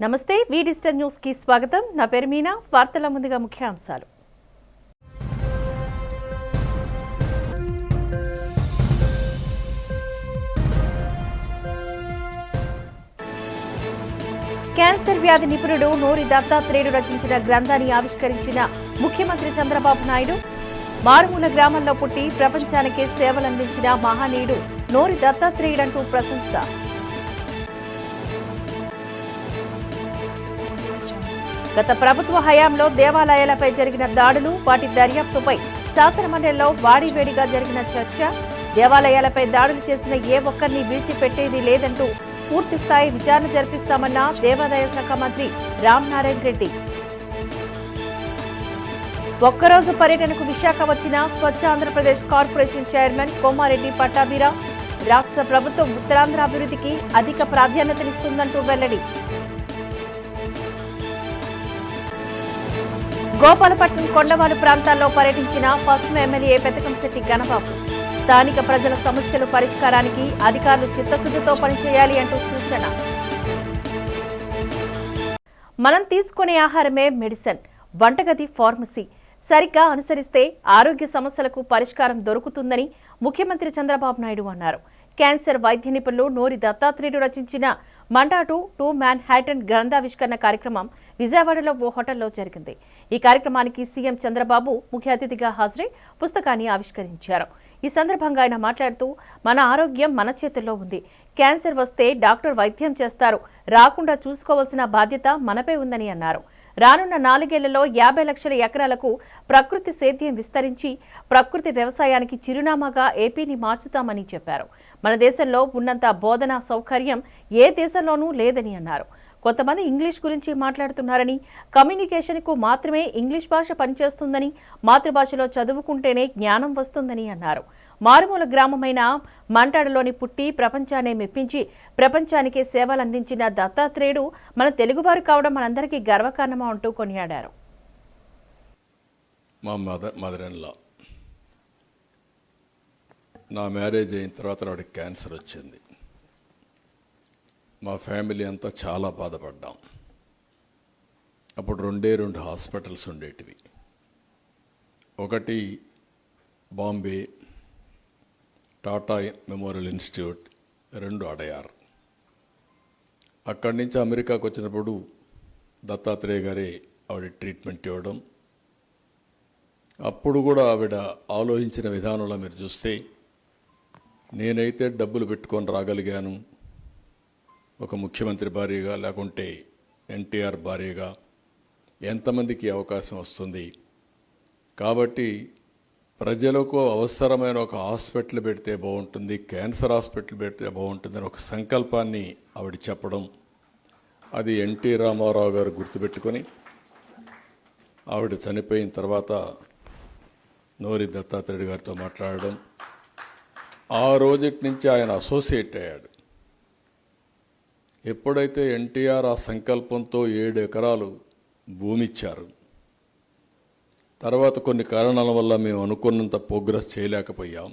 నమస్తే వి digital news కి స్వాగతం. నా పేరు మీనా. వార్తల ముందుగా ముఖ్యాంశాలు. క్యాన్సర్ వ్యాధి నిపుణుడు నోరి దత్తాత్రేయుడు రచించిన గ్రంథాన్ని ఆవిష్కరించిన ముఖ్యమంత్రి చంద్రబాబు నాయుడు. మారుమూల గ్రామంలో పుట్టి ప్రపంచానికే సేవలందించిన మహనీయుడు నోరి దత్తాత్రేయుడంటూ ప్రశంస. గత ప్రభుత్వ హయాంలో దేవాలయాలపై జరిగిన దాడులు, వాటి దర్యాప్తుపై శాసనమండలిలో వాడివేడిగా జరిగిన చర్చ. దేవాలయాలపై దాడులు చేసిన ఏ ఒక్కరిని విడిచిపెట్టేది లేదంటూ పూర్తిస్థాయి విచారణ జరిపిస్తామన్న దేవాదాయ శాఖ మంత్రి రామనారాయణ రెడ్డి. ఒక్కరోజు పర్యటనకు విశాఖ వచ్చిన స్వచ్ఛ ఆంధ్రప్రదేశ్ కార్పొరేషన్ చైర్మన్ కోమారెడ్డి పట్టాభిరామ్. రాష్ట్ర ప్రభుత్వం ఉత్తరాంధ్ర అభివృద్ధికి అధిక ప్రాధాన్యతనిస్తుందంటూ వెల్లడి. గోపాలపట్నం, కొండవాలు ప్రాంతాల్లో పర్యటించిన పశ్చిమ ఎమ్మెల్యే పెతకంశెట్టి గణబాబు. స్థానిక ప్రజల సమస్యల పరిష్కారానికి అధికారులు చిత్తశుద్ధితో పనిచేయాలి అంటూ సూచన. మనం తీసుకునే ఆహారమే మెడిసిన్, వంటగది ఫార్మసీ. సరిగ్గా అనుసరిస్తే ఆరోగ్య సమస్యలకు పరిష్కారం దొరుకుతుందని ముఖ్యమంత్రి చంద్రబాబు నాయుడు అన్నారు. క్యాన్సర్ వైద్య నిపుణులు నోరి దత్తాత్రేయుడు రచించిన మండాటు టూ మ్యాన్ హ్యాటన్ గ్రంథావిష్కరణ కార్యక్రమం విజయవాడలో ఓ హోటల్లో జరిగింది. ఈ కార్యక్రమానికి సీఎం చంద్రబాబు ముఖ్య అతిథిగా హాజరై పుస్తకాన్ని ఆవిష్కరించారు. ఈ సందర్భంగా ఆయన మాట్లాడుతూ, మన ఆరోగ్యం మన చేతుల్లో ఉంది. క్యాన్సర్ వస్తే డాక్టర్ వైద్యం చేస్తారు, రాకుండా చూసుకోవాల్సిన బాధ్యత మనపై ఉందని అన్నారు. రానున్న 4 ఏళ్లలో 50 లక్షల ఎకరాలకు ప్రకృతి సేద్యం విస్తరించి ప్రకృతి వ్యవసాయానికి చిరునామాగా ఏపీని మార్చుతామని చెప్పారు. మన దేశంలో ఉన్నంత బోధనా సౌకర్యం ఏ దేశంలోనూ లేదని అన్నారు. కొంతమంది ఇంగ్లీష్ గురించి మాట్లాడుతున్నారని, కమ్యూనికేషన్కు మాత్రమే ఇంగ్లీష్ భాష పనిచేస్తుందని, మాతృభాషలో చదువుకుంటేనే జ్ఞానం వస్తుందని అన్నారు. మారుమూల గ్రామమైన మంటాడలోని పుట్టి ప్రపంచాన్ని మెప్పించి ప్రపంచానికే సేవలు అందించిన దత్తాత్రేయుడు మన తెలుగువారు కావడం మనందరికీ గర్వకారణమా అంటూ కొనియాడారు. మా మదర్ ఇన్ లా, నా మ్యారేజ్ అయిన తర్వాత వాడికి క్యాన్సర్ వచ్చింది. మా ఫ్యామిలీ అంతా చాలా బాధపడ్డాం. అప్పుడు 2 హాస్పిటల్స్ ఉండేటివి. ఒకటి బాంబే టాటా మెమోరియల్ ఇన్స్టిట్యూట్, 2 అడయార్. అక్కడి నుంచి అమెరికాకు వచ్చినప్పుడు దత్తాత్రేయ గారే ఆవిడ ట్రీట్మెంట్ ఇవ్వడం. అప్పుడు కూడా ఆవిడ ఆలోచించిన విధానంలో మీరు చూస్తే, నేనైతే డబ్బులు పెట్టుకొని రాగలిగాను ఒక ముఖ్యమంత్రి భార్యగా, లేకుంటే ఎన్టీఆర్ భార్యగా ఎంతమందికి అవకాశం వస్తుంది, కాబట్టి ప్రజలకు అవసరమైన ఒక హాస్పిటల్ పెడితే బాగుంటుంది, క్యాన్సర్ హాస్పిటల్ పెడితే బాగుంటుందని ఒక సంకల్పాన్ని ఆవిడ చెప్పడం, అది ఎన్టీ రామారావు గారు గుర్తుపెట్టుకొని ఆవిడ చనిపోయిన తర్వాత నోరి దత్తాత్రేయుడు గారితో మాట్లాడడం. ఆ రోజుటి నుంచి ఆయన అసోసియేట్ అయ్యాడు. ఎప్పుడైతే ఎన్టీఆర్ ఆ సంకల్పంతో 7 ఎకరాలు భూమి ఇచ్చారు, తర్వాత కొన్ని కారణాల వల్ల మేము అనుకున్నంత ప్రోగ్రెస్ చేయలేకపోయాం.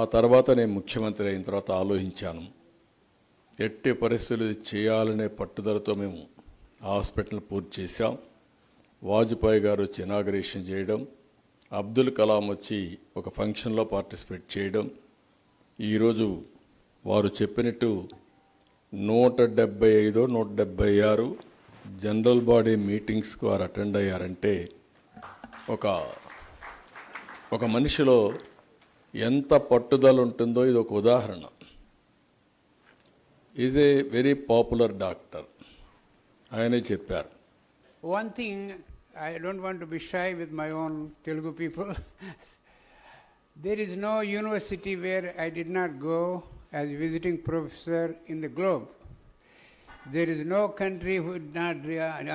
ఆ తర్వాత నేను ముఖ్యమంత్రి అయిన తర్వాత ఆలోచించాను, ఎట్టి పరిస్థితులు చేయాలనే పట్టుదలతో మేము హాస్పిటల్ పూర్తి చేశాం. వాజ్పేయి గారు వచ్చి ఇనాగరేషన్ చేయడం, అబ్దుల్ కలాం వచ్చి ఒక ఫంక్షన్లో పార్టిసిపేట్ చేయడం. ఈరోజు వారు చెప్పినట్టు 175 176 జనరల్ బాడీ మీటింగ్స్కి వారు అటెండ్ అయ్యారంటే ఒక మనిషిలో ఎంత పట్టుదల ఉంటుందో ఇది ఒక ఉదాహరణ. Is a very popular doctor. ఆయనే చెప్పారు, one thing I don't want to be shy with my own Telugu people. There is no university where I did not go as visiting professor in the globe. There is no country who would not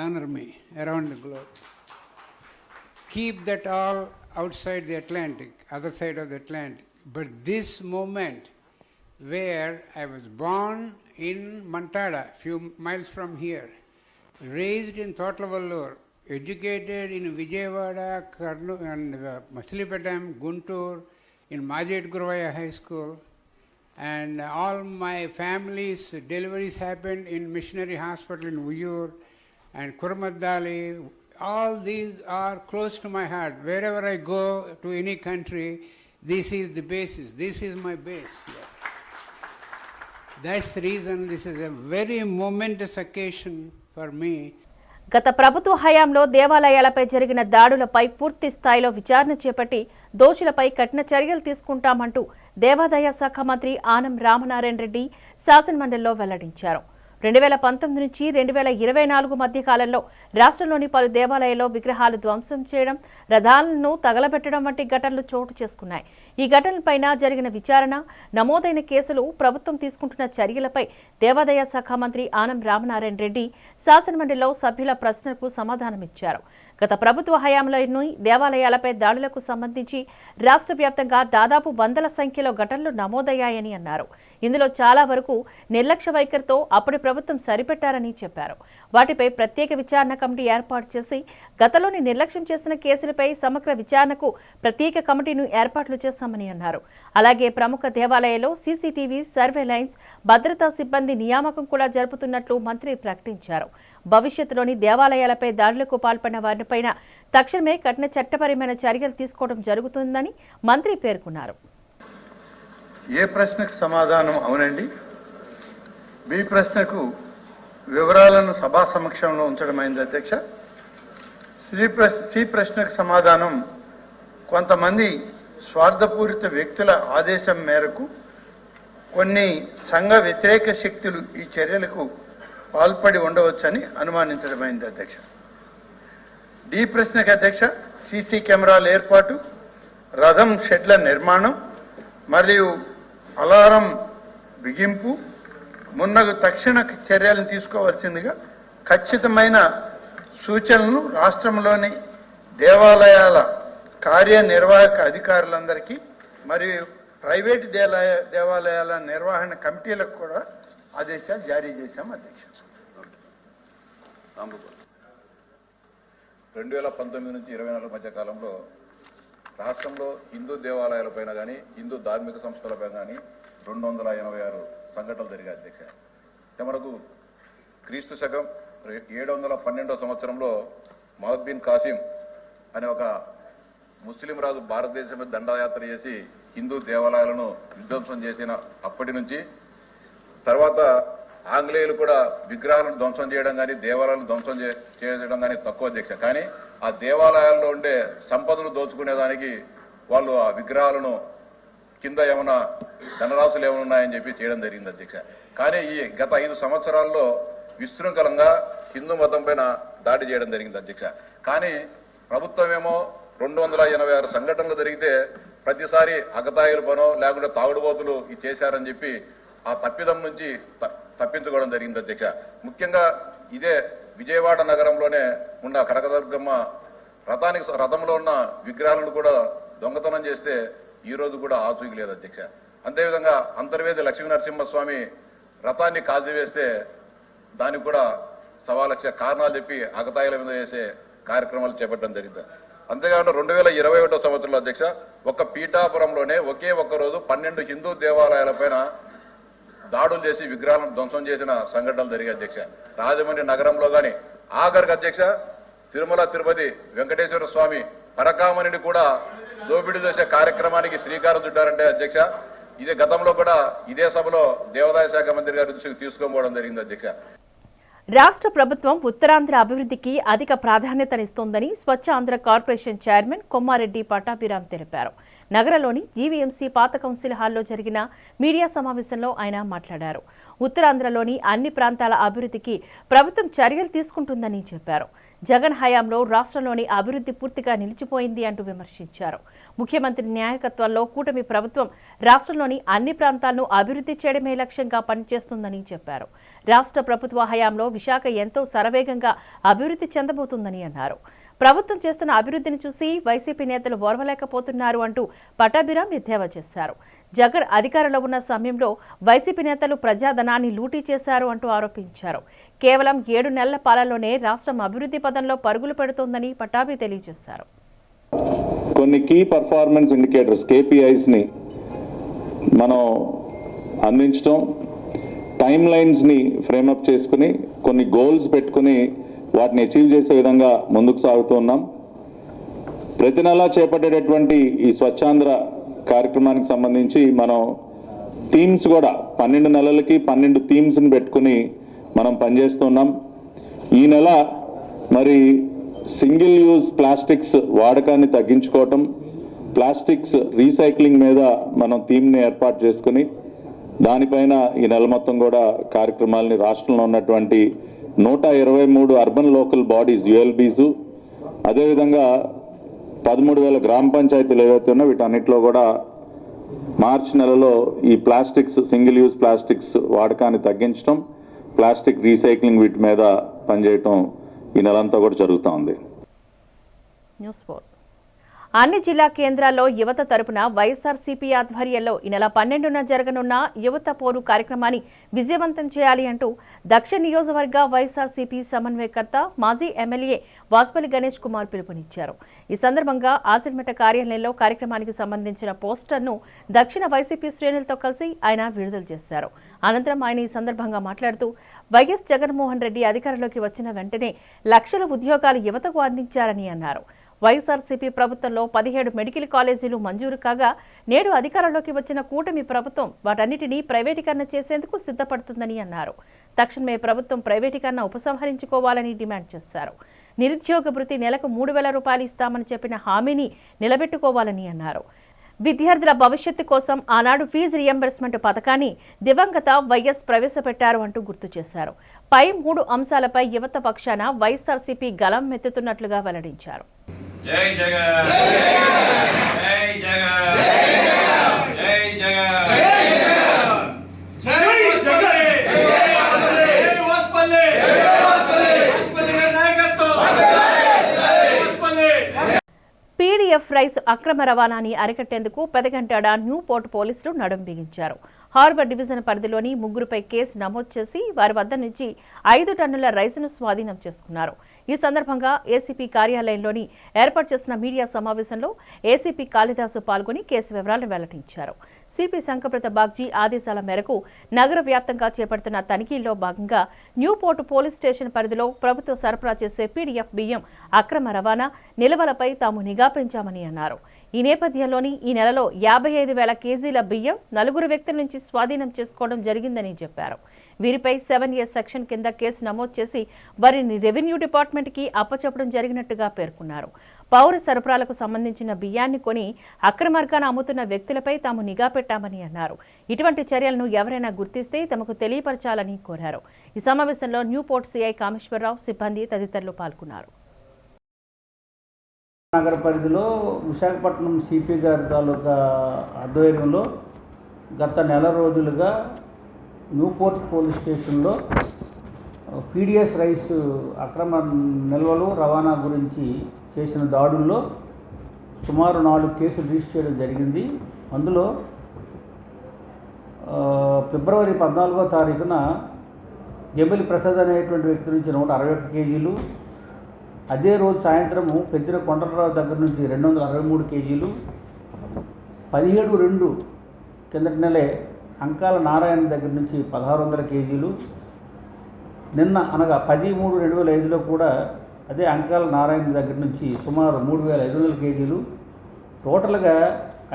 honor me around the globe. Keep that all outside the Atlantic, other side of the Atlantic. But this moment where I was born in Mantada, few miles from here, raised in Thotlavallur, educated in Vijayawada, Kurnool and Masilepetam, Guntur, in Majed Guruvaya High School, and all my family's deliveries happened in missionary hospital in Uyur and Kurmadali. All these are close to my heart. Wherever I go to any country, this is the basis. This is my base. That's the reason this is a very momentous occasion for me. గత ప్రభుత్వ హయాంలో దేవాలయాలపై జరిగిన దాడులపై పూర్తి స్థాయిలో విచారణ చేపట్టి దోషులపై కఠిన చర్యలు తీసుకుంటామంటూ దేవాదాయ శాఖ మంత్రి ఆనం రామనారాయణ రెడ్డి శాసనమండలిలో వెల్లడించారు. 2019 నుంచి 2024 మధ్య కాలంలో రాష్ట్రంలోని పలు దేవాలయాల్లో విగ్రహాలు ధ్వంసం చేయడం, రథాలను తగలబెట్టడం వంటి ఘటనలు చోటు చేసుకున్నాయి. ఈ ఘటనలపైన జరిగిన విచారణ, నమోదైన కేసులు, ప్రభుత్వం తీసుకుంటున్న చర్యలపై దేవాదాయ శాఖ మంత్రి ఆనం రామనారాయణ రెడ్డి శాసనమండలిలో సభ్యుల ప్రశ్నలకు సమాధానమిచ్చారు. గత ప్రభుత్వ హయాంలోని దేవాలయాలపై దాడులకు సంబంధించి రాష్ట్ర వ్యాప్తంగా దాదాపు వందల సంఖ్యలో ఘటనలు నమోదయ్యాయని అన్నారు. ఇందులో చాలా వరకు నిర్లక్ష్య వైఖరితో అప్పటి ప్రభుత్వం సరిపెట్టారని చెప్పారు. వాటిపై ప్రత్యేక విచారణ కమిటీ ఏర్పాటు చేసి గతంలోని నిర్లక్ష్యం చేసిన కేసులపై సమగ్ర విచారణకు ప్రత్యేక కమిటీను ఏర్పాట్లు చేశామని అన్నారు. అలాగే ప్రముఖ దేవాలయాల్లో సీసీటీవీ, సర్వేలైన్స్, భద్రతా సిబ్బంది నియామకం కూడా జరుపుతున్నట్లు మంత్రి ప్రకటించారు. భవిష్యత్తులోని దేవాలయాలపై దాడులకు పాల్పడిన వారిపైన తక్షణమే కఠిన చట్టపరమైన చర్యలు తీసుకోవడం జరుగుతుందని మంత్రి పేర్కొన్నారు. ఏ ప్రశ్నకు సమాధానం అవునండి, బి ప్రశ్నకు వివరాలను సభా సమక్షంలో ఉంచడమైంది అధ్యక్ష. సి ప్రశ్నకు సమాధానం కొంతమంది స్వార్థపూరిత వ్యక్తుల ఆదేశం మేరకు కొన్ని సంఘ వ్యతిరేక శక్తులు ఈ చర్యలకు పాల్పడి ఉండవచ్చని అనుమానించడమైంది అధ్యక్ష. డి ప్రశ్నకు అధ్యక్ష, సీసీ కెమెరాల ఏర్పాటు, రథం షెడ్ల నిర్మాణం మరియు అలారం బిగింపు మున్నగు తక్షణ చర్యలను తీసుకోవాల్సిందిగా ఖచ్చితమైన సూచనలను రాష్ట్రంలోని దేవాలయాల కార్యనిర్వాహక అధికారులందరికీ మరియు ప్రైవేటు దేవాలయాల నిర్వహణ కమిటీలకు కూడా ఆదేశాలు జారీ చేశాం అధ్యక్ష. 2019 నుంచి 24 మధ్య కాలంలో రాష్ట్రంలో హిందూ దేవాలయాలపైన కానీ హిందూ ధార్మిక సంస్థలపై కానీ 286 సంఘటనలు జరిగాయి అధ్యక్ష. మనకు క్రీస్తు శకం 712వ సంవత్సరంలో మహద్ బిన్ కాసిం అనే ఒక ముస్లిం రాజు భారతదేశం మీద దండయాత్ర చేసి హిందూ దేవాలయాలను విధ్వంసం చేసిన అప్పటి నుంచి తర్వాత ఆంగ్లేయులు కూడా విగ్రహాలను ధ్వంసం చేయడం కానీ దేవాలయాలను ధ్వంసం చేయడం కానీ తక్కువ అధ్యక్ష. కానీ ఆ దేవాలయాల్లో ఉండే సంపదను దోచుకునేదానికి వాళ్ళు ఆ విగ్రహాలను కింద ఏమైనా ధనరాశులు ఏమైనా ఉన్నాయని చెప్పి చేయడం జరిగింది అధ్యక్ష. కానీ ఈ గత 5 సంవత్సరాల్లో విశృంఖలంగా హిందూ మతం పైన దాడి చేయడం జరిగింది అధ్యక్ష. కానీ ప్రభుత్వం ఏమో 286 సంఘటనలు జరిగితే ప్రతిసారి అగతాయిల పనో లేకుంటే తాగుడుబోతులు ఇది చేశారని చెప్పి ఆ తప్పిదం నుంచి తప్పించుకోవడం జరిగింది అధ్యక్ష. ముఖ్యంగా ఇదే విజయవాడ నగరంలోనే ఉన్న కనకదుర్గమ్మ రథంలో ఉన్న విగ్రహాలను కూడా దొంగతనం చేస్తే ఈ రోజు కూడా ఆచూకీ లేదు అధ్యక్ష. అంతేవిధంగా అంతర్వేది లక్ష్మీ నరసింహస్వామి రథాన్ని కాల్చివేస్తే దానికి కూడా 1,00,000 కారణాలు చెప్పి అగతాయిల మీద చేసే కార్యక్రమాలు చేపట్టడం జరిగింది. అంతేకాకుండా 2021వ సంవత్సరంలో అధ్యక్ష ఒక పీఠాపురంలోనే ఒకే ఒక్క రోజు 12 హిందూ దేవాలయాలపైన దాడులు చేసి విగ్రహాలను ధ్వంసం చేసిన సంఘటనలు జరిగాయి అధ్యక్ష. రాజమండ్రి నగరంలో కానీ ఆఖరికి అధ్యక్ష తిరుమల తిరుపతి వెంకటేశ్వర స్వామి పరకామణిని కూడా దోపిడీ చేసే కార్యక్రమానికి శ్రీకారం చుట్టారంటే అధ్యక్ష ఇదే గతంలో కూడా ఇదే సభలో దేవాదాయ శాఖ మంత్రి గారి దృష్టికి తీసుకోకపోవడం జరిగింది అధ్యక్ష. రాష్ట్ర ప్రభుత్వం ఉత్తరాంధ్ర అభివృద్ధికి అధిక ప్రాధాన్యతనిస్తోందని స్వచ్ఛ ఆంధ్ర కార్పొరేషన్ చైర్మన్ కొమ్మారెడ్డి పట్టాభిరామ్ తెలిపారు. నగరంలోని జీవీఎంసీ పాత కౌన్సిల్ హాల్లో జరిగిన మీడియా సమావేశంలో ఆయన మాట్లాడారు. ఉత్తరాంధ్రలోని అన్ని ప్రాంతాల అభివృద్ధికి ప్రభుత్వం చర్యలు తీసుకుంటుందని చెప్పారు. జగన్ హయాంలో రాష్ట్రంలోని అభివృద్ధి పూర్తిగా నిలిచిపోయింది అంటూ విమర్శించారు. ముఖ్యమంత్రి నాయకత్వంలో కూటమి ప్రభుత్వం రాష్ట్రంలోని అన్ని ప్రాంతాలను అభివృద్ధి చేయడమే లక్ష్యంగా పనిచేస్తుందని చెప్పారు. రాష్ట్ర ప్రభుత్వ హయాంలో విశాఖ ఎంతో శరవేగంగా అభివృద్ధి చెందబోతుందని అన్నారు. ప్రభుత్వం చేస్తున్న అభివృద్ధిని చూసి వైసీపీ నేతలు ఓర్వలేకపోతున్నారు అంటూ పట్టాభిరామ్ ఎద్దేవా చేశారు. జగన్ అధికారంలో ఉన్న సమయంలో వైసీపీ నేతలు ప్రజాధనాన్ని లూటీ చేశారు అంటూ ఆరోపించారు. కేవలం 7 నెలల పాలనలోనే రాష్ట్రం అభివృద్ధి పదంలో పరుగులు పెడుతోందని పట్టాభి తెలియజేశారు. కొన్ని కీ పర్ఫార్మెన్స్ ఇండికేటర్స్ KPIs ని మనం అందించడం, టైమ్ లైన్స్ని ఫ్రేమప్ చేసుకుని కొన్ని గోల్స్ పెట్టుకుని వాటిని అచీవ్ చేసే విధంగా ముందుకు సాగుతూ ఉన్నాం. ప్రతి నెలా చేపట్టేటటువంటి ఈ స్వచ్ఛాంధ్ర కార్యక్రమానికి సంబంధించి మనం థీమ్స్ కూడా 12 నెలలకి 12 థీమ్స్ని పెట్టుకుని మనం పనిచేస్తున్నాం. ఈ నెల మరి సింగిల్ యూజ్ ప్లాస్టిక్స్ వాడకాన్ని తగ్గించుకోవటం, ప్లాస్టిక్స్ రీసైక్లింగ్ మీద మనం థీమ్ని ఏర్పాటు చేసుకుని దానిపైన ఈ నెల మొత్తం కూడా కార్యక్రమాలని రాష్ట్రంలో ఉన్నటువంటి 123 అర్బన్ లోకల్ బాడీస్ ULBs, అదేవిధంగా 13,000 గ్రామ పంచాయతీలు ఏవైతే ఉన్నా వీటన్నిటిలో కూడా మార్చి నెలలో ఈ ప్లాస్టిక్స్, సింగిల్ యూజ్ ప్లాస్టిక్స్ వాడకాన్ని తగ్గించడం, ప్లాస్టిక్ రీసైక్లింగ్ వీటి మీద పనిచేయటం ఈ నెలంతా కూడా జరుగుతూ ఉంది. న్యూస్ 4 అన్ని జిల్లా కేంద్రాల్లో యువత తరపున వైఎస్ఆర్సీపీ ఆధ్వర్యంలో ఈ నెల 12న జరగనున్న యువత పోరు కార్యక్రమాన్ని విజయవంతం చేయాలి అంటూ దక్షిణ నియోజకవర్గ వైఎస్ఆర్సీపీ సమన్వయకర్త మాజీ ఎమ్మెల్యే వాసుపల్లి గణేష్ కుమార్ పిలుపునిచ్చారు. ఈ సందర్భంగా ఆసిల్మెట కార్యాలయంలో కార్యక్రమానికి సంబంధించిన పోస్టర్ను దక్షిణ వైసీపీ శ్రేణులతో కలిసి ఆయన విడుదల చేశారు. అనంతరం ఆయన ఈ సందర్భంగా మాట్లాడుతూ వైఎస్ జగన్మోహన్ రెడ్డి అధికారంలోకి వచ్చిన వెంటనే లక్షల ఉద్యోగాలు యువతకు అందించారని అన్నారు. వైఎస్ఆర్సీపీ ప్రభుత్వంలో 17 మెడికల్ కాలేజీలు మంజూరు కాగా నేడు అధికారంలోకి వచ్చిన కూటమి ప్రభుత్వం వాటన్నిటినీ ప్రైవేటీకరణ చేసేందుకు సిద్ధపడుతుందని అన్నారు. తక్షణమే ప్రభుత్వం ప్రైవేటీకరణ ఉపసంహరించుకోవాలని డిమాండ్ చేశారు. నిరుద్యోగ భృతి నెలకు 3,000 రూపాయలు ఇస్తామని చెప్పిన హామీని నిలబెట్టుకోవాలని అన్నారు. విద్యార్థుల భవిష్యత్తు కోసం ఆనాడు ఫీజు రియంబర్స్మెంట్ పథకాన్ని దివంగత వైఎస్ ప్రవేశపెట్టారు అంటూ గుర్తు చేశారు. పై 3 అంశాలపై యువత పక్షాన వైఎస్ఆర్సీపీ గళం మెత్తుతున్నట్లుగా వెల్లడించారు. జై జగన్ జై జగన్ జై జగన్ జై జగన్ జై వాసుపల్లి నాయకత్వం పీడీఎఫ్ రైస్ అక్రమ రవాణాని అరికట్టేందుకు పెదగంటాడ న్యూ పోర్ట్ పోలీసులు నడుం బిగించారు. హార్బర్ డివిజన్ పరిధిలోని 3పై కేసు నమోదు చేసి వారి వద్ద నుంచి 5 టన్నుల రైసును స్వాధీనం చేసుకున్నారు. ఈ సందర్భంగా ఏసీపీ కార్యాలయంలోని ఏర్పాటు చేసిన మీడియా సమావేశంలో ఏసీపీ కాళిదాసు పాల్గొని కేసు వివరాలను వెల్లడించారు. సిపి శంకప్రత బాగ్జీ ఆదేశాల మేరకు నగర వ్యాప్తంగా చేపడుతున్న తనిఖీల్లో భాగంగా న్యూ పోర్ట్ పోలీస్ స్టేషన్ పరిధిలో ప్రభుత్వం సరఫరా చేసే పీడీఎఫ్ బియ్యం అక్రమ రవాణా నిల్వలపై తాము నిఘా పెంచామని అన్నారు. ఈ నేపథ్యంలోని ఈ నెలలో 55,000 కేజీల బియ్యం 4 వ్యక్తుల నుంచి స్వాధీనం చేసుకోవడం జరిగిందని చెప్పారు. వీరిపై 7A సెక్షన్ కింద కేసు నమోదు చేసి వారిని రెవెన్యూ డిపార్ట్మెంట్కి అప్పచెప్పడం జరిగినట్టుగా పేర్కొన్నారు. పౌర సరఫరాలకు సంబంధించిన బియ్యాన్ని కొని అక్రమార్గాన అమ్ముతున్న వ్యక్తులపై తాము నిఘా పెట్టామని అన్నారు. ఇటువంటి చర్యలను ఎవరైనా గుర్తిస్తే తమకు తెలియపరచాలని కోరారు. ఈ సమావేశంలో న్యూ పోర్ట్ సిఐ కామేశ్వరరావు, సిబ్బంది తదితరులు పాల్గొన్నారు. నగర పరిధిలో విశాఖపట్నం సిపి గారి తాలూకా ఆధ్వర్యంలో గత నెల రోజులుగా న్యూపోర్ట్ పోలీస్ స్టేషన్లో పీడిఎస్ రైస్ అక్రమ నిల్వలు రవాణా గురించి చేసిన దాడుల్లో సుమారు 4 కేసులు రిజిస్టర్ చేయడం జరిగింది. అందులో ఫిబ్రవరి 14వ తారీఖున జబలి ప్రసాద్ అనేటువంటి వ్యక్తి నుంచి 161 కేజీలు, అదే రోజు సాయంత్రము పెద్దిన కొండలరావు దగ్గర నుంచి 263 కేజీలు, 17/2 కిందటి నెలే అంకాల నారాయణ దగ్గర నుంచి 1,600 కేజీలు, నిన్న అనగా 10/3/2005లో కూడా అదే అంకాల నారాయణ దగ్గర నుంచి సుమారు 3,500 కేజీలు, టోటల్గా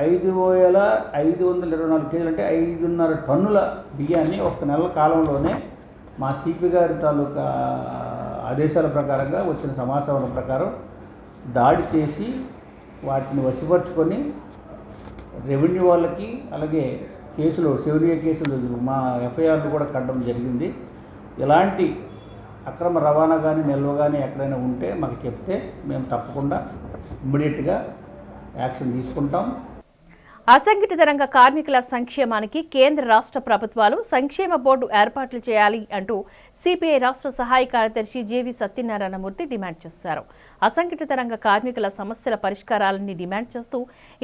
5,524 కేజీలు అంటే 5.5 టన్నుల బియ్యాన్ని ఒక నెల కాలంలోనే మా సిపి గారి తాలూకా ఆదేశాల ప్రకారంగా వచ్చిన సమాచారం ప్రకారం దాడి చేసి వాటిని వశపరుచుకొని రెవెన్యూ వాళ్ళకి అలాగే కేసులు 7A కేసులు మా ఎఫ్ఐఆర్లు కూడా కట్టడం జరిగింది. ఇలాంటి అక్రమ రవాణా కానీ నిల్వ కానీ ఎక్కడైనా ఉంటే మాకు చెప్తే మేము తప్పకుండా ఇమ్మీడియట్గా యాక్షన్ తీసుకుంటాం. అసంఘటిత రంగ కార్మికుల సంక్షేమానికి కేంద్ర రాష్ట్ర ప్రభుత్వాలు సంక్షేమ బోర్డు ఏర్పాట్లు చేయాలి అంటూ సిపిఐ రాష్ట్ర సహాయ కార్యదర్శి జేవి సత్యనారాయణమూర్తి డిమాండ్ చేశారు. అసంఘటిత రంగ కార్మికుల సమస్యల పరిష్కారాలని డిమాండ్ చేస్తూ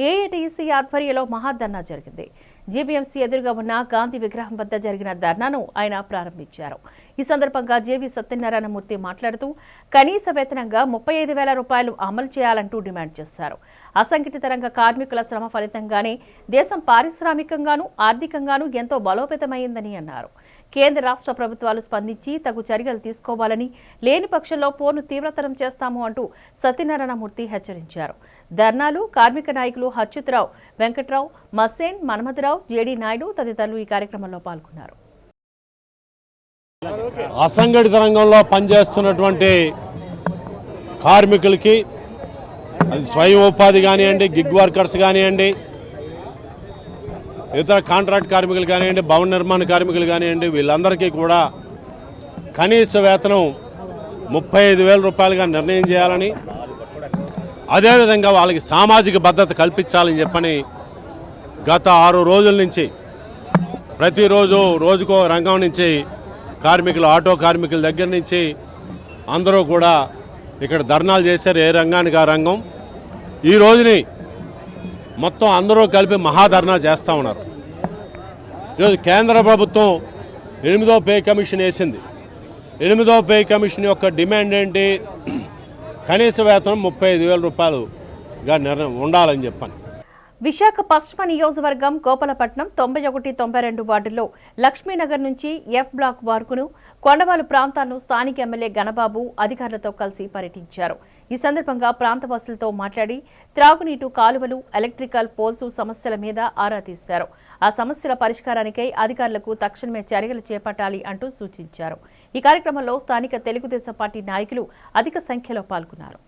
ఏఐటీసీ ఆధ్వర్యంలో మహాధర్నా జరిగింది. జీవీఎంసీ ఎదురుగా ఉన్న గాంధీ విగ్రహం వద్ద జరిగిన ధర్నాను ఆయన ప్రారంభించారు. ఈ సందర్భంగా జేవీ సత్యనారాయణమూర్తి మాట్లాడుతూ కనీస వేతనంగా 35,000 రూపాయలు అమలు చేయాలంటూ డిమాండ్ చేశారు. అసంఘటిత రంగ కార్మికుల శ్రమ ఫలితంగానే దేశం పారిశ్రామికంగానూ ఆర్థికంగానూ ఎంతో బలోపేతమైందని అన్నారు. కేంద్ర రాష్ట్ర ప్రభుత్వాలు స్పందించి తగు చర్యలు తీసుకోవాలని, లేని పక్షంలో పోరును తీవ్రతరం చేస్తాము అంటూ సత్యనారాయణమూర్తి హెచ్చరించారు. ధర్నాలు కార్మిక నాయకులు అచ్యుతరావు, వెంకట్రావు, మస్సేన్, మన్మథరావు, జేడీ నాయుడు తదితరులు ఈ కార్యక్రమంలో పాల్గొన్నారు. అసంఘటిత రంగంలో పనిచేస్తున్నటువంటి కార్మికులకి, అది స్వయం ఉపాధి కానివ్వండి, గిగ్ వర్కర్స్ కానివ్వండి, ఇతర కాంట్రాక్ట్ కార్మికులు కానివ్వండి, భవన నిర్మాణ కార్మికులు కానివ్వండి, వీళ్ళందరికీ కూడా కనీస వేతనం 35,000 రూపాయలుగా నిర్ణయం చేయాలని, అదేవిధంగా వాళ్ళకి సామాజిక భద్రత కల్పించాలని చెప్పని గత 6 రోజుల నుంచి ప్రతిరోజు రోజుకో రంగం నుంచి కార్మికులు, ఆటో కార్మికుల దగ్గర నుంచి అందరూ కూడా ఇక్కడ ధర్నాలు చేశారు. ఏ రంగానికి ఆ రంగం. ఈ రోజుని మొత్తం అందరూ కలిపి మహాధర్నా చేస్తూ ఉన్నారు. ఈరోజు కేంద్ర ప్రభుత్వం 8వ పే కమిషన్ వేసింది. 8వ పే కమిషన్ యొక్క డిమాండ్ ఏంటి? కనీస వేతనం 35,000 రూపాయలుగా నిర్ణయం ఉండాలని చెప్పని. విశాఖ పశ్చిమ నియోజకవర్గం గోపాలపట్నం 91, 92 వార్డుల్లో లక్ష్మీనగర్ నుంచి ఎఫ్ బ్లాక్ వరకును కొండవాలు ప్రాంతాలను స్థానిక ఎమ్మెల్యే గణబాబు అధికారులతో కలిసి పర్యటించారు. ఈ సందర్భంగా ప్రాంతవాసులతో మాట్లాడి త్రాగునీటి, కాలువలు, ఎలక్ట్రికల్ పోల్స్ సమస్యల మీద ఆరా తీశారు. ఆ సమస్యల పరిష్కారానికై అధికారులకు తక్షణమే చర్యలు చేపట్టాలి అంటూ సూచించారు. ఈ కార్యక్రమంలో స్థానిక తెలుగుదేశం పార్టీ నాయకులు అధిక సంఖ్యలో పాల్గొన్నారు.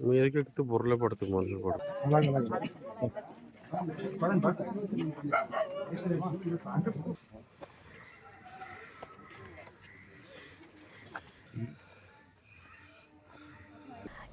మీదకెక్కితే బుర్రలో పడుతుంది, మనుషులు పడుతుంది.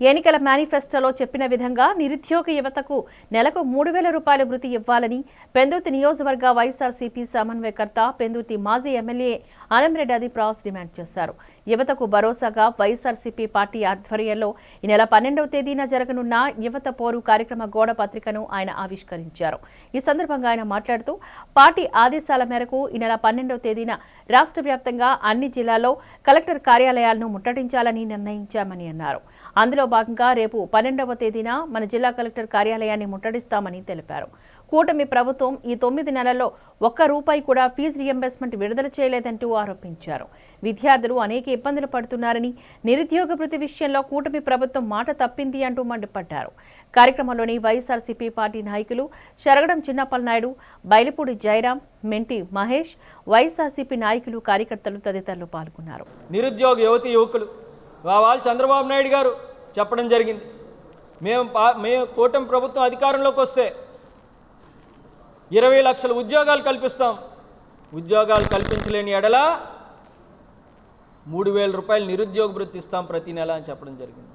ఎన్నికల మేనిఫెస్టోలో చెప్పిన విధంగా నిరుద్యోగ యువతకు నెలకు 3,000 రూపాయల వృత్తి ఇవ్వాలని పెందుర్తి నియోజకవర్గ వైఎస్ఆర్సీపీ సమన్వయకర్త, పెందుర్తి మాజీ ఎమ్మెల్యే ఆనంరెడ్డి ఆదిప్రాస్ డిమాండ్ చేశారు. యువతకు భరోసాగా వైఎస్ఆర్సీపీ పార్టీ ఆధ్వర్యంలో ఈ నెల 12వ తేదీన జరగనున్న యువత పోరు కార్యక్రమ గోడ పత్రికను ఆయన ఆవిష్కరించారు. ఈ సందర్భంగా ఆయన మాట్లాడుతూ పార్టీ ఆదేశాల మేరకు ఈ నెల 12వ తేదీన రాష్ట్ర వ్యాప్తంగా అన్ని జిల్లాల్లో కలెక్టర్ కార్యాలయాలను ముట్టడించాలని నిర్ణయించామని అన్నారు. అందులో భాగంగా రేపు 12వ తేదీన మన జిల్లా కలెక్టర్ కార్యాలయాన్ని ముట్టడిస్తామని తెలిపారు. కూటమి ప్రభుత్వం ఈ 9 నెలల్లో ₹1 కూడా ఫీజు రియంబర్స్మెంట్ విడుదల చేయలేదంటూ ఆరోపించారు. విద్యార్థులు అనేక ఇబ్బందులు పడుతున్నారని, నిరుద్యోగ భృతి విషయంలో కూటమి ప్రభుత్వం మాట తప్పింది అంటూ మండిపడ్డారు. కార్యక్రమంలోని వైఎస్ఆర్సీపీ పార్టీ నాయకులు శరగడం చిన్నప్పలనాయుడు, బైలిపూడి జయరాం, మెంటి మహేష్, వైఎస్ఆర్సీపీ నాయకులు, కార్యకర్తలు తదితరులు పాల్గొన్నారు. నిరుద్యోగ యువతి యువకులు వాళ్ళు చంద్రబాబు నాయుడు గారు చెప్పడం జరిగింది, మేము కూటమి ప్రభుత్వం అధికారంలోకి వస్తే 20 లక్షల ఉద్యోగాలు కల్పిస్తాం. ఉద్యోగాలు కల్పించలేని ఎడల 3,000 రూపాయలు నిరుద్యోగ భృతి ఇస్తాం ప్రతి నెల అని చెప్పడం జరిగింది.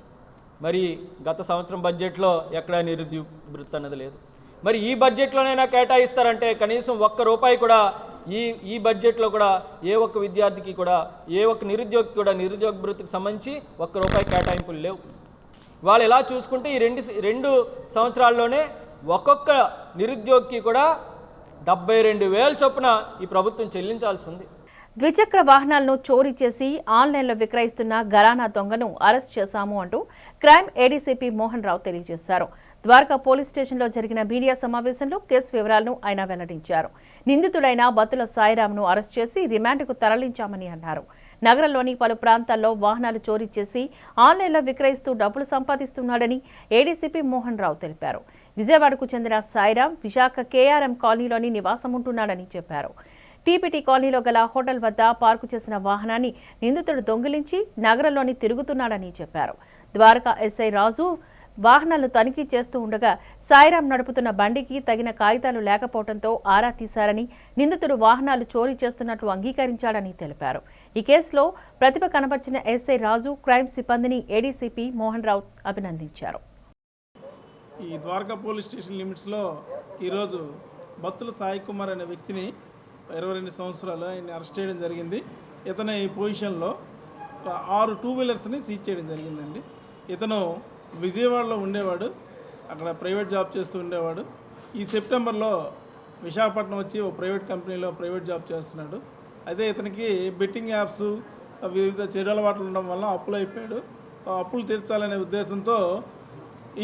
మరి గత సంవత్సరం బడ్జెట్లో ఎక్కడా నిరుద్యోగ భృతి అన్నది లేదు. మరి ఈ బడ్జెట్లోనైనా కేటాయిస్తారంటే కనీసం ₹1 కూడా ఈ బడ్జెట్లో కూడా ఏ ఒక్క విద్యార్థికి కూడా, ఏ ఒక్క నిరుద్యోగికి కూడా నిరుద్యోగ భృతికి సంబంధించి ₹1 కేటాయింపులు లేవు. వాళ్ళు ఎలా చూసుకుంటే ఈ రెండు సంవత్సరాల్లోనే ఒక్కొక్క నిరుద్యోగికి కూడా 72,000 చొప్పున ఈ ప్రభుత్వం చెల్లించాల్సి ఉంది. ద్విచక్ర వాహనాలను చోరీ చేసి ఆన్లైన్లో విక్రయిస్తున్న ఘరానా దొంగను అరెస్ట్ చేశాము అంటూ క్రైమ్ ఏడీసీపీ మోహన్ రావు తెలియజేశారు. ద్వారకా పోలీస్ స్టేషన్లో జరిగిన మీడియా సమావేశంలో కేసు వివరాలను ఆయన వెల్లడించారు. నిందితుడైన బత్తుల సాయిరాంను అరెస్ట్ చేసి రిమాండ్కు తరలించామని అన్నారు. నగరంలోని పలు ప్రాంతాల్లో వాహనాలు చోరీ చేసి ఆన్లైన్లో విక్రయిస్తూ డబ్బులు సంపాదిస్తున్నాడని ఏడీసీపీ మోహన్ రావు తెలిపారు. విజయవాడకు చెందిన సాయిరాం విశాఖ కేఆర్ఎం కాలనీలోని నివాసం ఉంటున్నాడని చెప్పారు. టీపీటీ కాలనీలో గల హోటల్ వద్ద పార్కు చేసిన వాహనాన్ని నిందితుడు దొంగిలించి నగరంలోని తిరుగుతున్నాడని చెప్పారు. ద్వారకా ఎస్ఐ రాజు వాహనాలను తనిఖీ చేస్తూ ఉండగా సాయిరాం నడుపుతున్న బండికి తగిన కాగితాలు లేకపోవడంతో ఆరా తీశారని, నిందితుడు వాహనాలు చోరీ చేస్తున్నట్లు అంగీకరించాడని తెలిపారు. ఈ కేసులో ప్రతిభ కనబర్చిన ఎస్ఐ రాజు, క్రైమ్ సిబ్బందిని ఏడీసీపీ మోహన్ రావు అభినందించారు. ఈ ద్వారకా పోలీస్ స్టేషన్ లిమిట్స్లో ఈరోజు బత్తుల సాయి కుమార్ అనే వ్యక్తిని 22 సంవత్సరాలు ఆయన అరెస్ట్ చేయడం జరిగింది. ఇతని ఈ పొజిషన్లో 6 2 వీలర్స్ని సీజ్ చేయడం జరిగిందండి. ఇతను విజయవాడలో ఉండేవాడు, అక్కడ ప్రైవేట్ జాబ్ చేస్తూ ఉండేవాడు. ఈ సెప్టెంబర్లో విశాఖపట్నం వచ్చి ఓ ప్రైవేట్ కంపెనీలో ప్రైవేట్ జాబ్ చేస్తున్నాడు. అయితే ఇతనికి బెట్టింగ్ యాప్స్ వివిధ చెడు అలవాట్లు ఉండడం వల్ల అప్పులు అయిపోయాడు. అప్పులు తీర్చాలనే ఉద్దేశంతో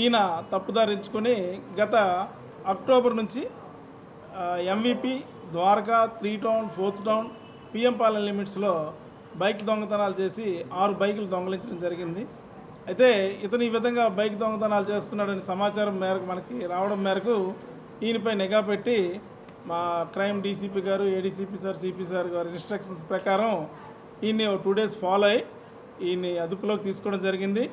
ఈయన తప్పుదారించుకొని గత అక్టోబర్ నుంచి MVP, Dwaraka, 3 town, 4th town, PM Palem లిమిట్స్లో బైక్ దొంగతనాలు చేసి 6 బైకులు దొంగలించడం జరిగింది. అయితే ఇతను ఈ విధంగా బైక్ దొంగతనాలు చేస్తున్నాడని సమాచారం మేరకు మనకి రావడం మేరకు ఈయనపై నిఘా పెట్టి మా క్రైమ్ డీసీపీ గారు, ఏడీసీపీ సార్, సిపి సార్ గారి ఇన్స్ట్రక్షన్స్ ప్రకారం ఈయన్ని 2 days ఫాలో అయ్యి ఈయన్ని అదుపులోకి తీసుకోవడం జరిగింది.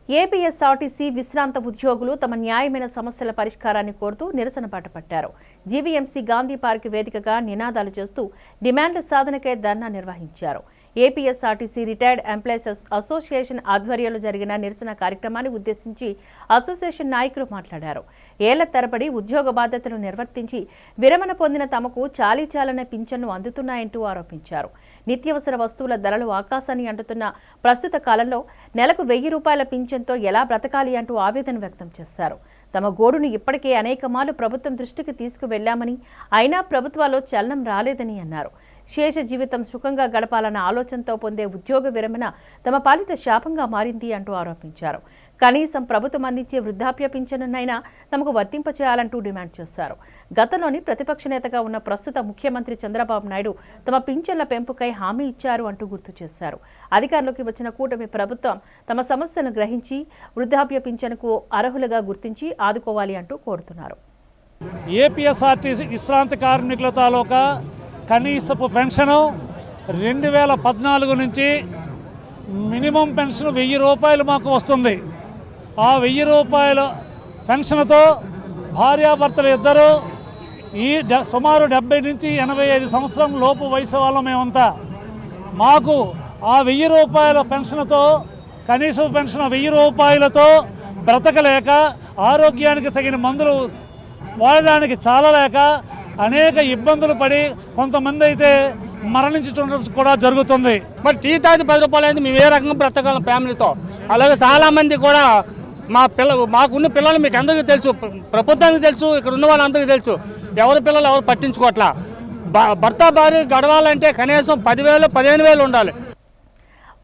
ఏపీఎస్ఆర్టీసీ విశ్రాంత ఉద్యోగులు తమ న్యాయమైన సమస్యల పరిష్కారాన్ని కోరుతూ నిరసన బాట పట్టారు. జీవీఎంసీ గాంధీ పార్క్ వేదికగా నినాదాలు చేస్తూ డిమాండ్ల సాధనకై ధర్నా నిర్వహించారు. ఏపీఎస్ఆర్టీసీ రిటైర్డ్ ఎంప్లాయీస్ అసోసియేషన్ ఆధ్వర్యంలో జరిగిన నిరసన కార్యక్రమాన్ని ఉద్దేశించి అసోసియేషన్ నాయకులు మాట్లాడారు. ఏళ్ల తరబడి ఉద్యోగ బాధ్యతలు నిర్వర్తించి విరమణ పొందిన తమకు చాలీచాలనే పింఛన్లు అందుతున్నాయంటూ ఆరోపించారు. నిత్యావసర వస్తువుల ధరలు ఆకాశాన్ని అంటుతున్న ప్రస్తుత కాలంలో నెలకు 1000 రూపాయల పింఛన్తో ఎలా బ్రతకాలి అంటూ ఆవేదన వ్యక్తం చేశారు. తమ గోడును ఇప్పటికే అనేక మార్లు ప్రభుత్వం దృష్టికి తీసుకువెళ్లామని, అయినా ప్రభుత్వాల్లో చలనం రాలేదని అన్నారు. శేష జీవితం సుఖంగా గడపాలన్న ఆలోచనతో పొందే ఉద్యోగ విరమణ తమ పాలిట శాపంగా మారింది అంటూ ఆరోపించారు. కనీసం ప్రభుత్వం అందించే వృద్ధాప్య పింఛనునైనా తమకు వర్తింపచేయాలంటూ డిమాండ్ చేశారు. గతంలోని ప్రతిపక్ష నేతగా ఉన్న ప్రస్తుత ముఖ్యమంత్రి చంద్రబాబు నాయుడు తమ పింఛన్ల పెంపుకై హామీ ఇచ్చారు అంటూ గుర్తు చేశారు. అధికారంలోకి వచ్చిన కూటమి ప్రభుత్వం తమ సమస్యలను గ్రహించి వృద్ధాప్య పింఛనుకు అర్హులుగా గుర్తించి ఆదుకోవాలి అంటూ కోరుతున్నారు. ఏపీఎస్ఆర్టీసీ విశ్రాంత కార్మికుల తాలూకా కనీసపు పెన్షను 2014 నుంచి మినిమం పెన్షన్ 1000 రూపాయలు మాకు వస్తుంది. ఆ 1000 రూపాయల పెన్షన్తో భార్యాభర్తలు ఇద్దరు ఈ సుమారు 70 నుంచి 85 సంవత్సరం లోపు వయసు వాళ్ళం మేమంతా. మాకు ఆ 1000 రూపాయల పెన్షన్తో, కనీసం పెన్షన్ 1000 రూపాయలతో బ్రతకలేక, ఆరోగ్యానికి తగిన మందులు వాడడానికి చాలలేక అనేక ఇబ్బందులు పడి కొంతమంది అయితే మరణించడం కూడా జరుగుతుంది. మరి టీ తాగి 10 రూపాయలు అయితే మేము ఏ రకంగా బ్రతకాలం ఫ్యామిలీతో. అలాగే చాలామంది కూడా మాకున్న పిల్లలు మీకు అందరికీ తెలుసు, ప్రభుత్వానికి తెలుసు, ఇక్కడ ఉన్న వాళ్ళందరికీ తెలుసు. ఎవరి పిల్లలు ఎవరు పట్టించుకోవట్లా. భర్త భార్య గడవాలంటే కనీసం 10,000 15,000 ఉండాలి.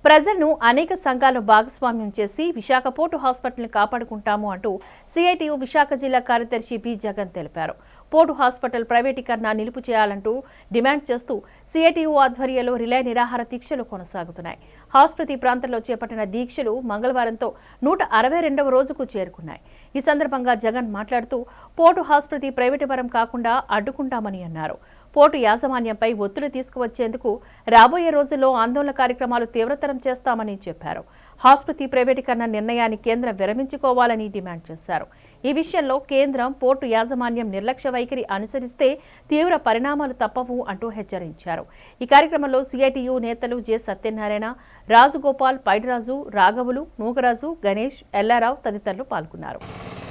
ప్రజలను అనేక సంఘాలు భాగస్వామ్యం చేసి విశాఖ పోర్టు హాస్పిటల్ని కాపాడుకుంటాము అంటూ సిఐటియు విశాఖ జిల్లా కార్యదర్శి బి జగన్ తెలిపారు. పోర్టు హాస్పిటల్ ప్రైవేటీకరణ నిలుపు చేయాలంటూ డిమాండ్ చేస్తూ సిఐటియు ఆధ్వర్యంలో రిలే నిరాహార దీక్షలు కొనసాగుతున్నాయి. హాస్పిటల్ ప్రాంతంలో చేపట్టిన దీక్షలు మంగళవారంతో 162వ రోజుకు చేరుకున్నాయి. ఈ సందర్భంగా జగన్ మాట్లాడుతూ పోర్టు హాస్పిటల్ ప్రైవేటు పరం కాకుండా అడ్డుకుంటామని అన్నారు. పోర్టు యాజమాన్యంపై ఒత్తిడి తీసుకువచ్చేందుకు రాబోయే రోజుల్లో ఆందోళన కార్యక్రమాలు తీవ్రతరం చేస్తామని చెప్పారు. హాస్పిటల్ ప్రైవేటీకరణ నిర్ణయాన్ని కేంద్రం విరమించుకోవాలని డిమాండ్ చేశారు. ఈ విషయంలో కేంద్రం పోర్టు యాజమాన్యం నిర్లక్ష్య వైఖరి అనుసరిస్తే తీవ్ర పరిణామాలు తప్పవు అంటూ హెచ్చరించారు. ఈ కార్యక్రమంలో సిఐటియు నేతలు జె సత్యనారాయణ, రాజగోపాల్, పైడిరాజు, రాఘవులు, నూగరాజు, గణేష్, ఎల్లారావు తదితరులు పాల్గొన్నారు.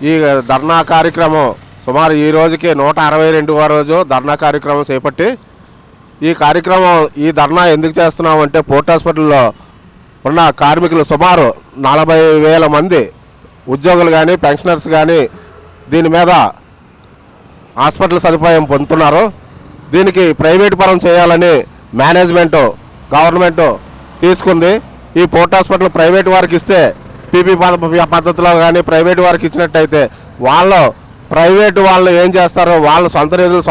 ఈ ధర్నా కార్యక్రమం సుమారు ఈ రోజుకి 162వ రోజు ధర్నా కార్యక్రమం చేపట్టి ఈ ధర్నా ఎందుకు చేస్తున్నామంటే పోర్ట్ హాస్పిటల్లో ఉన్న కార్మికులు సుమారు 40,000 మంది ఉద్యోగులు కానీ పెన్షనర్స్ కానీ దీని మీద హాస్పిటల్ సదుపాయం పొందుతున్నారు. దీనికి ప్రైవేట్ పరం చేయాలని మేనేజ్మెంటు గవర్నమెంటు తీసుకుంది. ఈ పోర్ట్ హాస్పిటల్ ప్రైవేట్ వారికి ఇస్తే పీపీ పద్ధతిలో కానీ ప్రైవేట్ వారికి ఇచ్చినట్టయితే ప్రైవేటు వాళ్ళు ఏం చేస్తారో వాళ్ళ సొంత నిధులు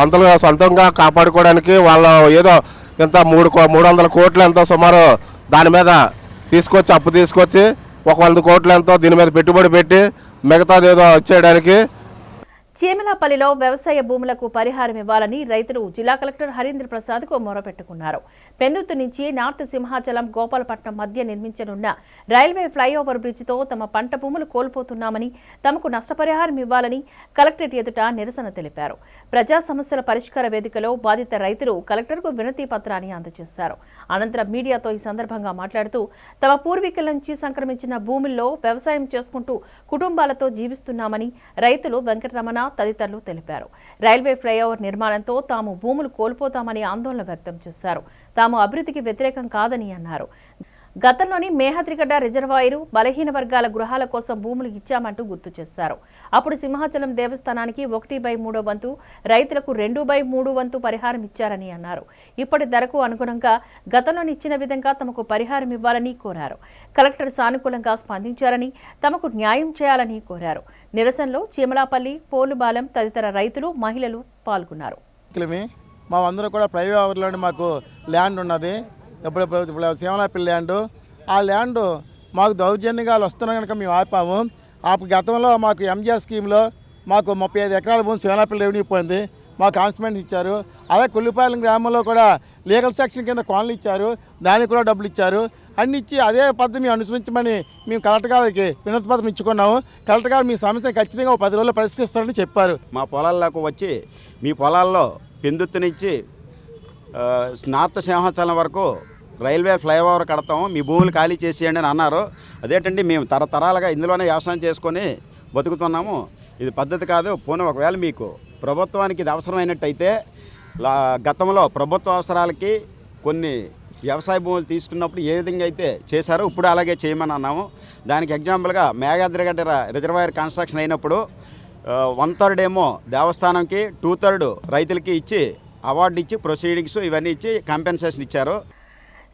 సొంతంగా కాపాడుకోవడానికి వాళ్ళు ఏదో ఎంత 300 కోట్లు ఎంతో సుమారు దాని మీద అప్పు తీసుకొచ్చి 100 కోట్లు ఎంతో దీని మీద పెట్టుబడి పెట్టి మిగతాది ఏదో వచ్చేయడానికి. చీమలాపల్లిలో వ్యవసాయ భూములకు పరిహారం ఇవ్వాలని రైతులు జిల్లా కలెక్టర్ హరీంద్ర ప్రసాద్కు మొరపెట్టుకున్నారు. పెందుర్తి నుంచి నార్త్ సింహాచలం గోపాలపట్నం మధ్య నిర్మించనున్న రైల్వే ఫ్లైఓవర్ బ్రిడ్జితో తమ పంట భూములు కోల్పోతున్నామని, తమకు నష్టపరిహారం ఇవ్వాలని కలెక్టరేట్ ఎదుట నిరసన తెలిపారు. ప్రజా సమస్యల పరిష్కార వేదికలో బాధిత రైతులు కలెక్టర్కు వినతి పత్రాన్ని అందజేశారు. అనంతరం మీడియాతో ఈ సందర్భంగా మాట్లాడుతూ తమ పూర్వీకుల నుంచి సంక్రమించిన భూముల్లో వ్యవసాయం చేసుకుంటూ కుటుంబాలతో జీవిస్తున్నామని రైతులు వెంకటరమణ తదితరులు తెలిపారు. రైల్వే ఫ్లైఓవర్ నిర్మాణంతో తాము భూములు కోల్పోతామని ఆందోళన వ్యక్తం చేశారు. తాము అభివృద్ధికి వ్యతిరేకం కాదని అన్నారు. గతంలోని మేహద్రిగడ్డ రిజర్వాయరు బలహీన వర్గాల గృహాల కోసం భూములు ఇచ్చామంటూ గుర్తు చేశారు. అప్పుడు సింహాచలం దేవస్థానానికి 1/3 వంతు, రైతులకు 2/3 వంతు పరిహారం ఇచ్చారని అన్నారు. ఇప్పటి ధరకు అనుగుణంగా గతంలోని ఇచ్చిన విధంగా తమకు పరిహారం ఇవ్వాలని కోరారు. కలెక్టర్ సానుకూలంగా స్పందించారని, తమకు న్యాయం చేయాలని కోరారు. నిరసనలో చీమలాపల్లి, పోలుబాలెం తదితర రైతులు, మహిళలు పాల్గొన్నారు. మా అందరూ కూడా ప్రైవేట్ ఊర్లోనే మాకు ల్యాండ్ ఉన్నది. ఇప్పుడు సీమలాపల్లి ల్యాండ్, ఆ ల్యాండ్ మాకు దౌర్జన్యంగా వస్తున్నా కనుక మేము ఆపాము. గతంలో మాకు ఎంజిఆర్ స్కీమ్లో మాకు 35 ఎకరాల భూమి సీమలాపల్లి రెవెన్యూ పోయింది, మాకు కాన్స్టిట్యూమెంట్ ఇచ్చారు. అలాగే కొల్లిపాలెం గ్రామంలో కూడా లీగల్ సెక్షన్ కింద కాలనీ ఇచ్చారు, దానికి కూడా డబ్బులు ఇచ్చారు. అన్ని ఇచ్చి అదే పద్ధతి మేము అనుసరించమని మేము కలెక్టర్ గారికి వినతి పత్రం ఇచ్చుకున్నాము. కలెక్టర్ గారు మీ సమస్య ఖచ్చితంగా 10 రోజుల్లో పరిష్కరిస్తారని చెప్పారు. మా పొలాల్లోకి వచ్చి మీ పొలాల్లో పెందుత్తునిచ్చి నార్త్ సింహాచలం వరకు రైల్వే ఫ్లైఓవర్ కడతాము, మీ భూములు ఖాళీ చేసేయండి అని అన్నారు. అదేంటండి, మేము తరతరాలుగా ఇందులోనే వ్యవసాయం చేసుకొని బతుకుతున్నాము, ఇది పద్ధతి కాదు. పోనీ ఒకవేళ మీకు ప్రభుత్వానికి ఇది అవసరమైనట్టయితే గతంలో ప్రభుత్వ అవసరాలకి కొన్ని వ్యవసాయ భూములు తీసుకున్నప్పుడు ఏ విధంగా అయితే చేశారో ఇప్పుడు అలాగే చేయమని అన్నాము. దానికి ఎగ్జాంపుల్గా మేఘాద్రిగడ్డ రిజర్వాయర్ కన్స్ట్రక్షన్ అయినప్పుడు 1/3 ఏమో దేవస్థానంకి, 2/3 రైతులకి ఇచ్చి అవార్డు ఇచ్చి ప్రొసీడింగ్స్ ఇవన్నీ ఇచ్చి కాంపెన్సేషన్ ఇచ్చారు.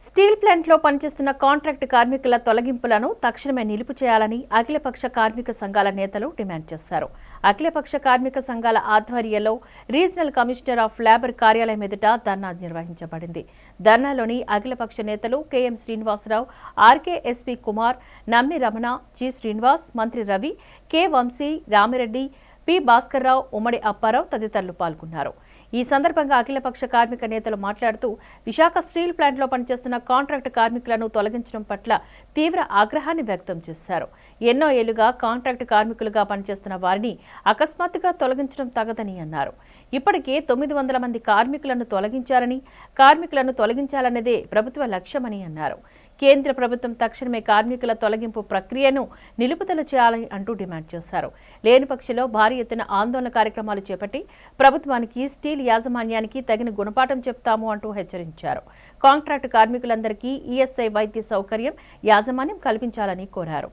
స్టీల్ ప్లాంట్లో పనిచేస్తున్న కాంట్రాక్ట్ కార్మికుల తొలగింపులను తక్షణమే నిలుపు చేయాలని అఖిలపక్ష కార్మిక సంఘాల నేతలు డిమాండ్ చేశారు. అఖిలపక్ష కార్మిక సంఘాల ఆధ్వర్యంలో రీజనల్ కమిషనర్ ఆఫ్ లేబర్ కార్యాలయం ఎదుట ధర్నా నిర్వహించబడింది. ధర్నాలోని అఖిలపక్ష నేతలు KM Srinivasarao, RK SP Kumar, Nammi Ramana, G Srinivas, Mantri Ravi, K Vamsi, Ramireddy, P Bhaskarrao, Ummadi Apparao తదితరులు పాల్గొన్నారు. ఈ సందర్భంగా అఖిలపక్ష కార్మిక నేతలు మాట్లాడుతూ విశాఖ స్టీల్ ప్లాంట్లో పనిచేస్తున్న కాంట్రాక్ట్ కార్మికులను తొలగించడం పట్ల తీవ్ర ఆగ్రహాన్ని వ్యక్తం చేశారు. ఎన్నో ఏళ్లుగా కాంట్రాక్ట్ కార్మికులుగా పనిచేస్తున్న వారిని అకస్మాత్తుగా తొలగించడం తగదని అన్నారు. ఇప్పటికే 900 మంది కార్మికులను తొలగించారని, కార్మికులను తొలగించాలన్నదే ప్రభుత్వ లక్ష్యమని అన్నారు. కేంద్ర ప్రభుత్వం తక్షణమే కార్మికుల తొలగింపు ప్రక్రియను నిలుపుదల చేయాలని అంటూ డిమాండ్ చేశారు. లేని పక్షంలో భారీ ఎత్తున ఆందోళన కార్యక్రమాలు చేపట్టి ప్రభుత్వానికి, స్టీల్ యాజమాన్యానికి తగిన గుణపాఠం చెప్తాము అంటూ హెచ్చరించారు. కాంట్రాక్ట్ కార్మికులందరికీ ఈఎస్ఐ వైద్య సౌకర్యం యాజమాన్యం కల్పించాలని కోరారు.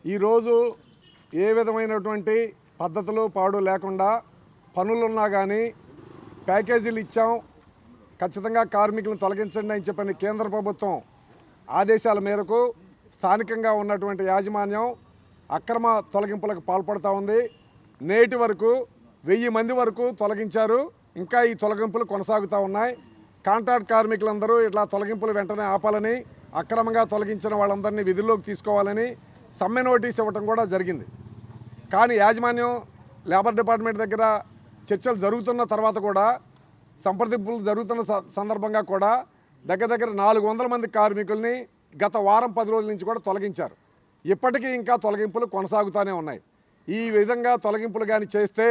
ఈరోజు ఏ విధమైనటువంటి పద్ధతులు పాడు లేకుండా పనులున్నా కానీ ప్యాకేజీలు ఇచ్చాం, ఖచ్చితంగా కార్మికులను తొలగించండి అని చెప్పని కేంద్ర ప్రభుత్వం ఆదేశాల మేరకు స్థానికంగా ఉన్నటువంటి యాజమాన్యం అక్రమ తొలగింపులకు పాల్పడుతూ ఉంది. నేటి వరకు 1000 మంది వరకు తొలగించారు, ఇంకా ఈ తొలగింపులు కొనసాగుతూ ఉన్నాయి. కాంట్రాక్ట్ కార్మికులందరూ ఇట్లా తొలగింపులు వెంటనే ఆపాలని, అక్రమంగా తొలగించిన వాళ్ళందరినీ విధుల్లోకి తీసుకోవాలని సమ్మె నోటీస్ ఇవ్వడం కూడా జరిగింది. కానీ యాజమాన్యం లేబర్ డిపార్ట్మెంట్ దగ్గర చర్చలు జరుగుతున్న తర్వాత కూడా, సంప్రదింపులు జరుగుతున్న సందర్భంగా కూడా దగ్గర 400 మంది కార్మికుల్ని గత వారం 10 రోజుల నుంచి కూడా తొలగించారు. ఇప్పటికీ ఇంకా తొలగింపులు కొనసాగుతూనే ఉన్నాయి. ఈ విధంగా తొలగింపులు కానీ చేస్తే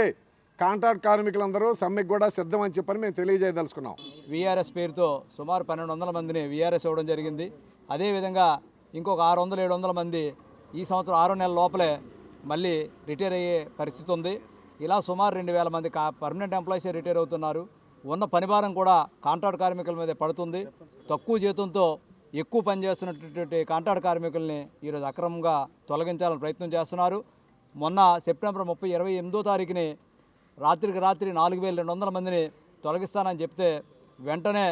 కాంట్రాక్ట్ కార్మికులందరూ సమ్మెకు కూడా సిద్ధమని చెప్పని మేము తెలియజేయదలుచుకున్నాం. వీఆర్ఎస్ పేరుతో సుమారు 1200 మందిని వీఆర్ఎస్ ఇవ్వడం జరిగింది. అదేవిధంగా ఇంకొక 600-700 మంది ఈ సంవత్సరం 6 నెలల లోపలే మళ్ళీ రిటైర్ అయ్యే పరిస్థితి ఉంది. ఇలా సుమారు 2000 మంది పర్మనెంట్ ఎంప్లాయీసే రిటైర్ అవుతున్నారు. ఉన్న పనిభారం కూడా కాంట్రాక్ట్ కార్మికుల మీద పడుతుంది. తక్కువ జీతంతో ఎక్కువ పనిచేస్తున్నటువంటి కాంట్రాక్ట్ కార్మికుల్ని ఈరోజు అక్రమంగా తొలగించాలని ప్రయత్నం చేస్తున్నారు. మొన్న సెప్టెంబర్ 30, 28వ తారీఖుని రాత్రికి రాత్రి 4200 మందిని తొలగిస్తానని చెప్తే వెంటనే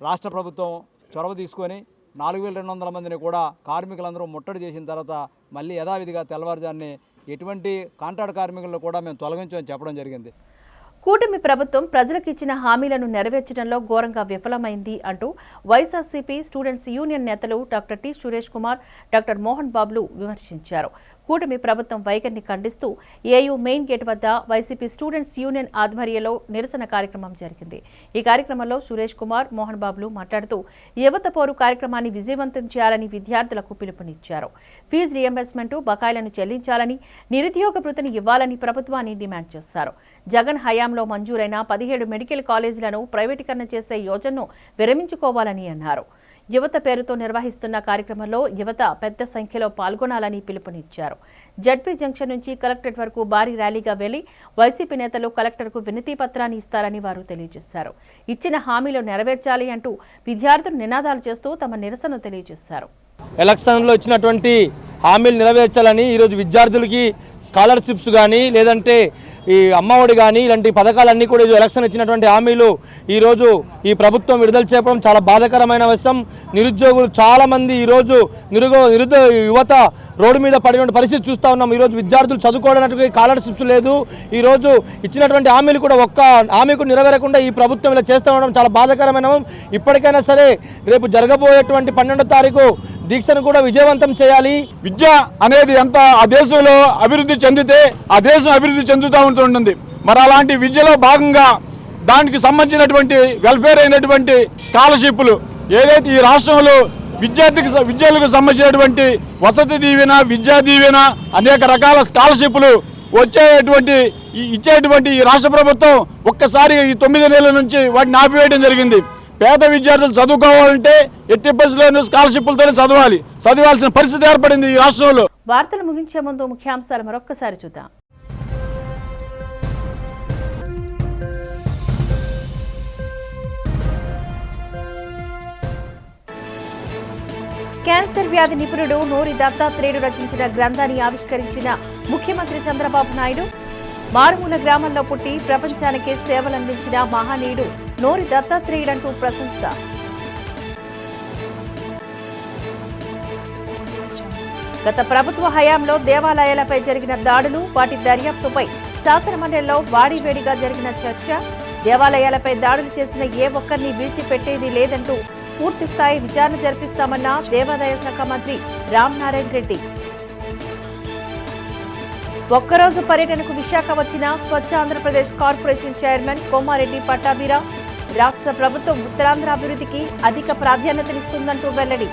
రాష్ట్ర ప్రభుత్వం చొరవ తీసుకొని 4200 మందిని కూడా కార్మికులందరూ ముట్టడి చేసిన తర్వాత మళ్ళీ యథావిధిగా తెల్లవారుజాన్ని ఎటువంటి కాంట్రాక్ట్ కార్మికులను కూడా మేము తొలగించమని చెప్పడం జరిగింది. కూటమి ప్రభుత్వం ప్రజలకు ఇచ్చిన హామీలను నెరవేర్చడంలో ఘోరంగా విఫలమైంది అంటూ వైఎస్ఆర్సీపీ స్టూడెంట్స్ యూనియన్ నేతలు doctor T Suresh Kumar, doctor Mohan బాబులు విమర్శించారు. కూటమి ప్రభుత్వం వైఖరిని ఖండిస్తూ ఏయూ మెయిన్ గేట్ వద్ద వైసీపీ స్టూడెంట్స్ యూనియన్ ఆధ్వర్యంలో నిరసన కార్యక్రమం జరిగింది. ఈ కార్యక్రమంలో సురేష్ కుమార్, మోహన్ బాబులు మాట్లాడుతూ యువత పోరు కార్యక్రమాన్ని విజయవంతం చేయాలని విద్యార్థులకు పిలుపునిచ్చారు. ఫీజు రియంబర్స్మెంట్ బకాయిలను చెల్లించాలని, నిరుద్యోగ భృతిని ఇవ్వాలని ప్రభుత్వాన్ని డిమాండ్ చేశారు. జగన్ హయాంలో మంజూరైన 17 మెడికల్ కాలేజీలను ప్రైవేటీకరణ చేసే యోజనను విరమించుకోవాలని అన్నారు. యువత పేరుతో నిర్వహిస్తున్న కార్యక్రమంలో యువత పెద్ద సంఖ్యలో పాల్గొనాలని పిలుపునిచ్చారు. జడ్పీ జంక్షన్ నుంచి కలెక్టరేట్ వరకు భారీ ర్యాలీగా వెళ్లి వైసీపీ నేతలు కలెక్టర్కు వినతి పత్రాన్ని ఇస్తారని వారు తెలియజేశారు. ఇచ్చిన హామీలు నెరవేర్చాలి అంటూ విద్యార్థులు నినాదాలు చేస్తూ తమ నిరసన తెలియజేశారు. ఎలక్షన్లో ఇచ్చినటువంటి హామీలు నెరవేర్చాలని ఈరోజు విద్యార్థులకి స్కాలర్షిప్స్ కానీ లేదంటే ఈ అమ్మఒడి కానీ ఇలాంటి పథకాలన్నీ కూడా ఎలక్షన్ ఇచ్చినటువంటి హామీలు ఈరోజు ఈ ప్రభుత్వం విడుదల చేయడం చాలా బాధాకరమైన విషయం. నిరుద్యోగులు చాలామంది ఈరోజు నిరుద్యోగ యువత రోడ్డు మీద పడిన పరిస్థితి చూస్తూ ఉన్నాం. ఈరోజు విద్యార్థులు చదువుకోవడానికి స్కాలర్షిప్స్ లేదు. ఈరోజు ఇచ్చినటువంటి హామీలు కూడా ఒక్క హామీ కూడా నెరవేరకుండా ఈ ప్రభుత్వం ఇలా చేస్తూ ఉండడం చాలా బాధాకరమైన. ఇప్పటికైనా సరే రేపు జరగబోయేటువంటి 12వ తారీఖు దీక్షను కూడా విజయవంతం చేయాలి. విద్య అనేది ఎంత ఆ దేశంలో అభివృద్ధి చెందితే ఆ దేశం అభివృద్ధి చెందుతూ ఉంటుంది. మరి అలాంటి విద్యలో భాగంగా దానికి సంబంధించినటువంటి వెల్ఫేర్ అయినటువంటి స్కాలర్షిప్లు ఏదైతే ఈ రాష్ట్రంలో విద్యార్థులకు సంబంధించినటువంటి వసతి దీవెన, విద్యా దీవెన, అనేక రకాల స్కాలర్షిప్లు ఇచ్చేటువంటి ఈ రాష్ట్ర ప్రభుత్వం ఒక్కసారి ఈ 9 నెలల నుంచి వాటిని ఆపివేయడం జరిగింది. పేద విద్యార్థులు చదువుకోవాలంటే ఎట్టి పరిస్థితుల్లోనూ స్కాలర్షిప్లతోనే చదవాల్సిన పరిస్థితి ఏర్పడింది ఈ రాష్ట్రంలో. వార్తలు ముగించే ముందు ముఖ్యాంశాలు మరొక్కసారి చూద్దాం. క్యాన్సర్ వ్యాధి నిపుణుడు నోరి దత్తాత్రేయుడు రచించిన గ్రంథాన్ని ఆవిష్కరించిన ముఖ్యమంత్రి చంద్రబాబు నాయుడు. మారుమూల గ్రామంలో పుట్టి ప్రపంచానికే సేవలందించిన మహనీయుడు నోరి దత్తాత్రేయుడంటూ ప్రశంస. గత ప్రభుత్వ హయాంలో దేవాలయాలపై జరిగిన దాడులు, వాటి దర్యాప్తుపై శాసనమండలిలో వాడివేడిగా జరిగిన చర్చ. దేవాలయాలపై దాడులు చేసిన ఏ ఒక్కరిని విడిచిపెట్టేది లేదంటూ పూర్తిస్థాయి విచారణ జరిపిస్తామన్న దేవాదాయ శాఖ మంత్రి రామనారాయణ రెడ్డి. ఒక్కరోజు పర్యటనకు విశాఖ వచ్చిన స్వచ్ఛ ఆంధ్రప్రదేశ్ కార్పొరేషన్ చైర్మన్ కోమారెడ్డి పట్టాభిరామ్. రాష్ట్ర ప్రభుత్వం ఉత్తరాంధ్ర అభివృద్ధికి అధిక ప్రాధాన్యతనిస్తుందంటూ వెల్లడి.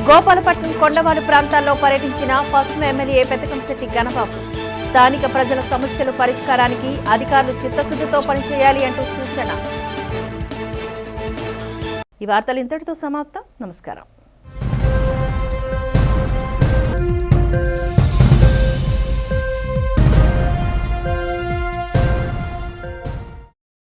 గోపాలపట్నం, కొండవాలు ప్రాంతాల్లో పర్యటించిన పశ్చిమ ఎమ్మెల్యే పెతకంశెట్టి గణబాబు. స్థానిక ప్రజల సమస్యల పరిష్కారానికి అధికారులు చిత్తశుద్ధితో పనిచేయాలి అంటూ సూచన. ఈ వార్తలు ఇంతటితో సమాప్తం. నమస్కారం.